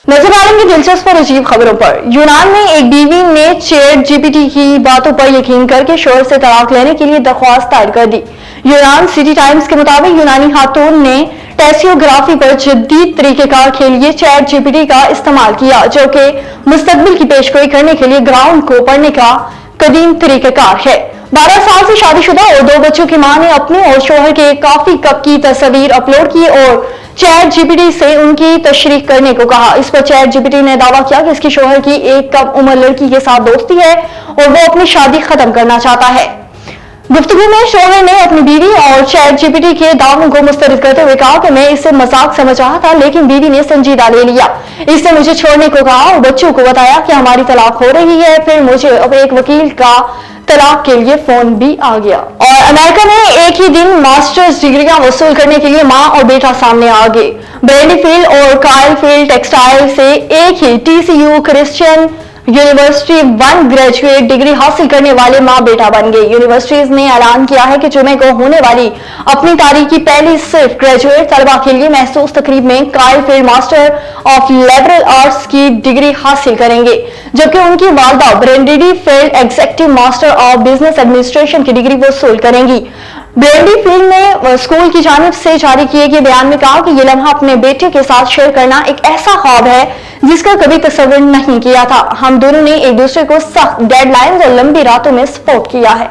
नजर डालेंगे दिलचस्प और अजीब खबरों पर। यूनान में एक बीवी ने चैट जीपीटी की बातों पर यकीन करके शोहर से तलाक लेने के लिए दरख्वास्त दायर कर दी। यूनान सिटी टाइम्स के मुताबिक यूनानी खातून ने टेसियोग्राफी पर जदीद तरीकेकार के लिए चैट जीपीटी का इस्तेमाल किया, जो कि मुस्तकबिल की पेशगोई करने के लिए ग्राउंड को पढ़ने का कदीम तरीकेकार है। 12 साल से शादीशुदा और 2 बच्चों की मां ने अपने और शोहर के काफी कप की तस्वीर अपलोड की और चैट जीपीटी से उनकी तशरीह करने को कहा। इस पर चैट जीपीटी ने दावा किया कि इसके शोहर की एक कम उम्र लड़की के साथ दोस्ती है और वो अपनी शादी खत्म करना चाहता है। गुफ्तगू में शोहर ने अपनी बीवी और चैट जीपीटी के दावों को मुस्तरद करते हुए कहा कि मैं इसे मजाक समझ रहा था, लेकिन बीवी ने संजीदा ले लिया। इसने मुझे छोड़ने को कहा और बच्चों को बताया कि हमारी तलाक हो रही है। फिर मुझे अब एक वकील का तलाक के लिए फोन भी आ गया। और अमेरिका में एक ही दिन मास्टर्स डिग्रियां वसूल करने के लिए मां और बेटा सामने आ गए। ब्रैडी फील्ड और कायल फील्ड टेक्सटाइल से एक ही TCU Christian university 1 graduate degree हासिल करने वाले मां बेटा बन गए। यूनिवर्सिटीज ने ऐलान किया है कि जुमे को होने वाली अपनी तारीख की पहली सिर्फ ग्रेजुएट तलबा के लिए महसूस तकरीब में कायल field master of liberal arts की डिग्री हासिल करेंगे, जबकि उनकी वालदा Brady field executive master of business administration की डिग्री वसूल करेंगी। ब्रैडी फील्ड ने स्कूल की जानिब से जारी किए गए बयान में कहा कि ये लम्हा अपने बेटे के साथ शेयर करना एक ऐसा ख्वाब है जिसका कभी तस्वर नहीं किया था। हम दोनों ने एक दूसरे को सख्त डेडलाइंस और लंबी रातों में सपोर्ट किया है।